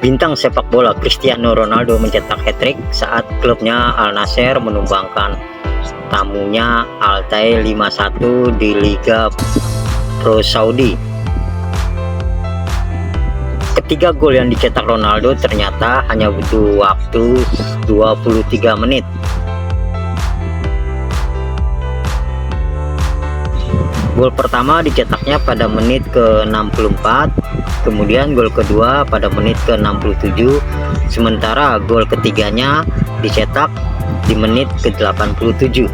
Bintang sepak bola Cristiano Ronaldo mencetak hat-trick saat klubnya Al Nassr menumbangkan tamunya Al-Tay 5-1 di Liga Pro Saudi. Ketiga gol yang dicetak Ronaldo ternyata hanya butuh waktu 23 menit. Gol pertama dicetaknya pada menit ke-64, kemudian gol kedua pada menit ke-67, sementara gol ketiganya dicetak di menit ke-87.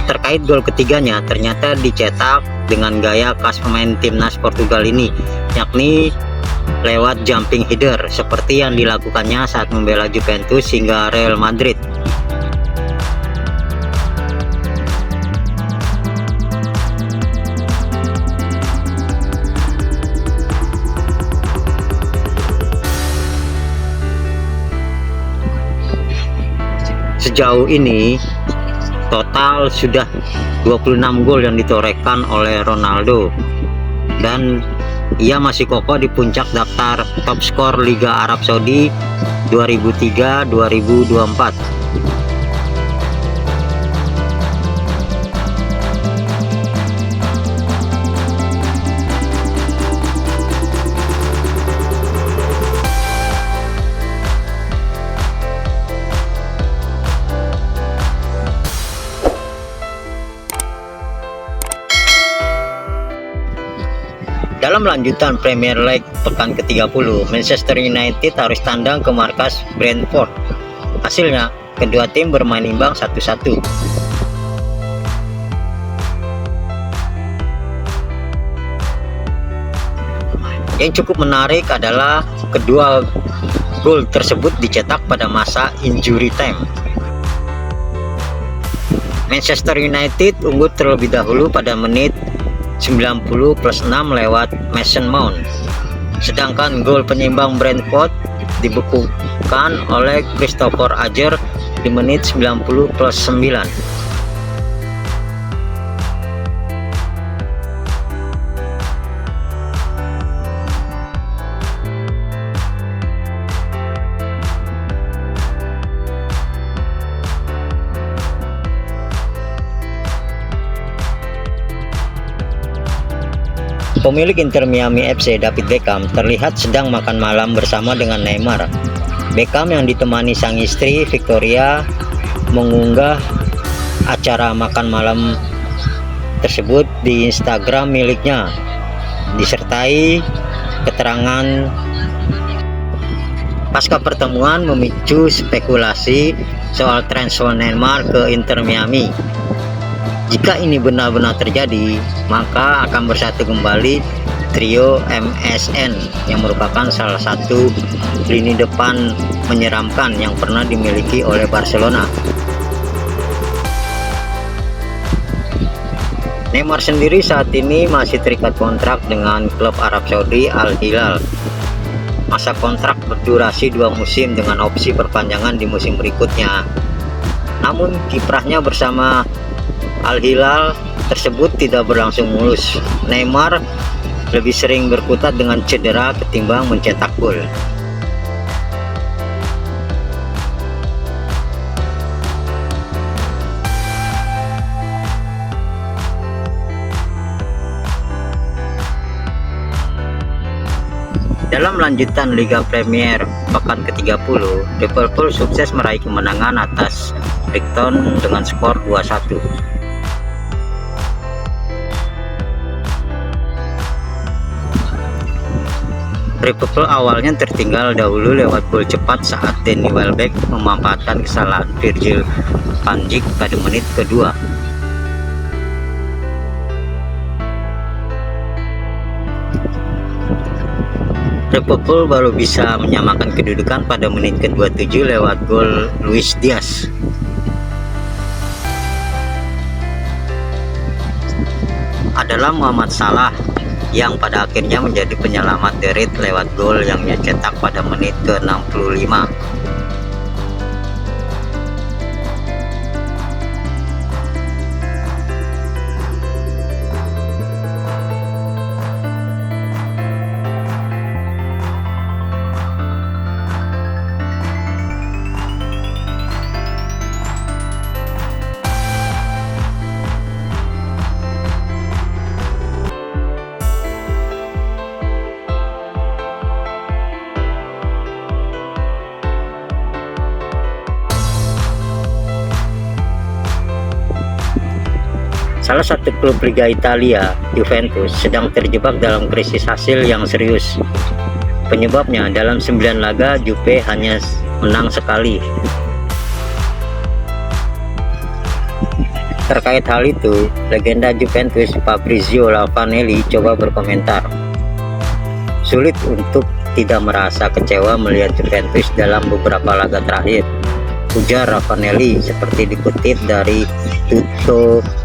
Terkait gol ketiganya, ternyata dicetak dengan gaya khas pemain timnas Portugal ini, yakni lewat jumping header seperti yang dilakukannya saat membela Juventus hingga Real Madrid. Sejauh ini total sudah 26 gol yang ditorehkan oleh Ronaldo, dan ia masih kokoh di puncak daftar top skor Liga Arab Saudi 2003-2024. Dalam lanjutan Premier League pekan ke-30, Manchester United harus tandang ke markas Brentford. Hasilnya, kedua tim bermain imbang 1-1. Yang cukup menarik adalah kedua gol tersebut dicetak pada masa injury time. Manchester United unggul terlebih dahulu pada menit 90+6 lewat Mason Mount, sedangkan gol penyeimbang Brentford dibekukan oleh Christopher Ajer di menit 90+9. Pemilik Inter Miami FC David Beckham terlihat sedang makan malam bersama dengan Neymar. Beckham yang ditemani sang istri Victoria mengunggah acara makan malam tersebut di Instagram miliknya, disertai keterangan pasca pertemuan memicu spekulasi soal transfer Neymar ke Inter Miami. Jika ini benar-benar terjadi, maka akan bersatu kembali trio MSN yang merupakan salah satu lini depan menyeramkan yang pernah dimiliki oleh Barcelona. Neymar sendiri saat ini masih terikat kontrak dengan klub Arab Saudi Al Hilal. Masa kontrak berdurasi 2 musim dengan opsi perpanjangan di musim berikutnya. Namun kiprahnya bersama Al Hilal tersebut tidak berlangsung mulus. Neymar lebih sering berkutat dengan cedera ketimbang mencetak gol. Dalam lanjutan Liga Premier pekan ke-30, Liverpool sukses meraih kemenangan atas Brighton dengan skor 2-1. Liverpool awalnya tertinggal dahulu lewat gol cepat saat Danny Welbeck memanfaatkan kesalahan Virgil van Dijk pada menit kedua. Liverpool baru bisa menyamakan kedudukan pada menit ke-27 lewat gol Luis Diaz. Adalah Muhammad Salah yang pada akhirnya menjadi penyelamat Derrit lewat gol yang ia cetak pada menit ke-65. Salah satu klub Liga Italia, Juventus, sedang terjebak dalam krisis hasil yang serius. Penyebabnya, dalam 9 laga Juve hanya menang sekali. Terkait hal itu, legenda Juventus Fabrizio Ravanelli coba berkomentar. Sulit untuk tidak merasa kecewa melihat Juventus dalam beberapa laga terakhir, ujar Ravanelli seperti dikutip dari tuttojuve.com.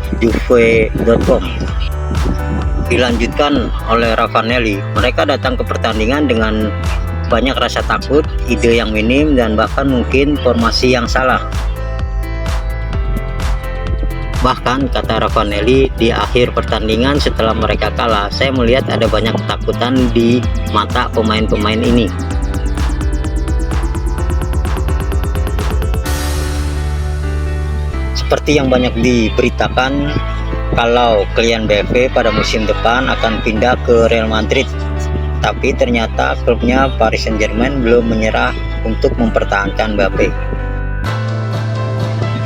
Dilanjutkan oleh Ravanelli, mereka datang ke pertandingan dengan banyak rasa takut, ide yang minim, dan bahkan mungkin formasi yang salah. Bahkan, kata Ravanelli, di akhir pertandingan setelah mereka kalah, saya melihat ada banyak ketakutan di mata pemain-pemain ini. Seperti yang banyak diberitakan, kalau Kylian Mbappé pada musim depan akan pindah ke Real Madrid, tapi ternyata klubnya Paris Saint-Germain belum menyerah untuk mempertahankan Mbappé.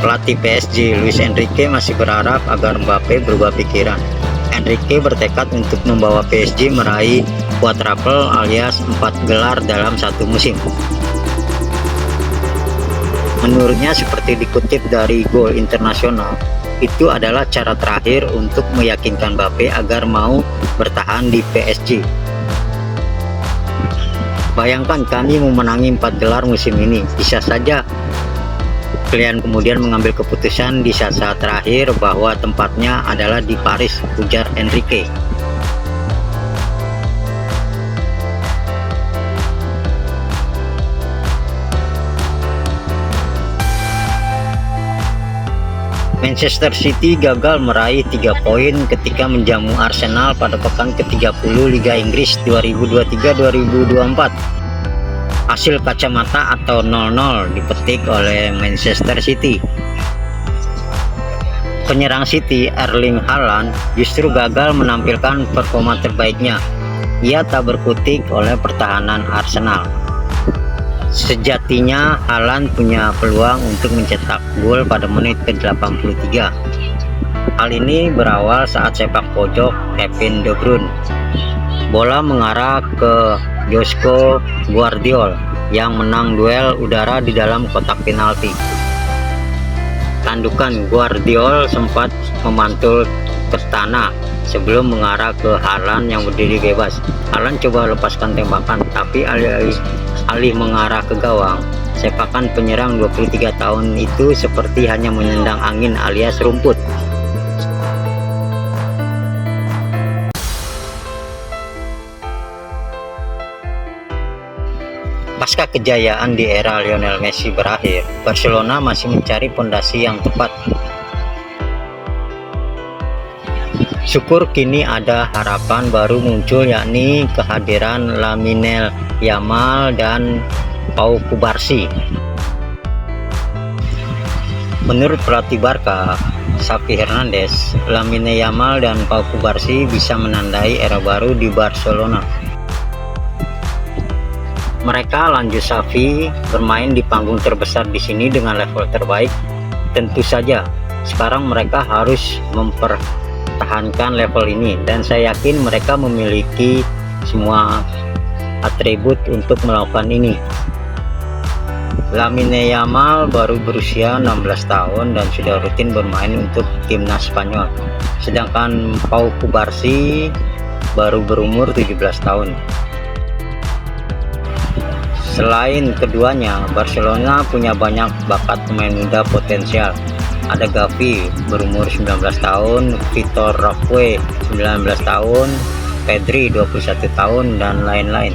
Pelatih PSG Luis Enrique masih berharap agar Mbappé berubah pikiran. Enrique bertekad untuk membawa PSG meraih quadruple alias 4 gelar dalam satu musim. Menurutnya, seperti dikutip dari Goal International, itu adalah cara terakhir untuk meyakinkan Mbappé agar mau bertahan di PSG. Bayangkan kami memenangi 4 gelar musim ini, bisa saja Kylian kemudian mengambil keputusan di saat-saat terakhir bahwa tempatnya adalah di Paris, ujar Enrique. Manchester City gagal meraih 3 poin ketika menjamu Arsenal pada pekan ke-30 Liga Inggris 2023-2024. Hasil kacamata atau 0-0 dipetik oleh Manchester City. Penyerang City, Erling Haaland, justru gagal menampilkan performa terbaiknya. Ia tak berkutik oleh pertahanan Arsenal. Sejatinya Haaland punya peluang untuk mencetak gol pada menit ke-83. Hal ini berawal saat sepak pojok Kevin De Bruyne. Bola mengarah ke Josko Gvardiol yang menang duel udara di dalam kotak penalti. Tandukan Gvardiol sempat memantul ke tanah sebelum mengarah ke Haaland yang berdiri bebas. Haaland coba lepaskan tembakan, tapi alih mengarah ke gawang, sepakan penyerang 23 tahun itu seperti hanya menendang angin alias rumput. Pasca kejayaan di era Lionel Messi berakhir, Barcelona masih mencari fondasi yang tepat. Syukur kini ada harapan baru muncul, yakni kehadiran Lamine Yamal dan Pau Cubarsí. Menurut pelatih Barca, Xavi Hernandez, Lamine Yamal dan Pau Cubarsí bisa menandai era baru di Barcelona. Mereka lanjut Xavi bermain di panggung terbesar di sini dengan level terbaik. Tentu saja, sekarang mereka harus mempertahankan level ini, dan saya yakin mereka memiliki semua atribut untuk melakukan ini. Lamine Yamal baru berusia 16 tahun dan sudah rutin bermain untuk timnas Spanyol, sedangkan Pau Cubarsí baru berumur 17 tahun. Selain keduanya, Barcelona punya banyak bakat pemain muda potensial. Ada Gavi berumur 19 tahun, Vitor Roque 19 tahun, Pedri 21 tahun, dan lain-lain.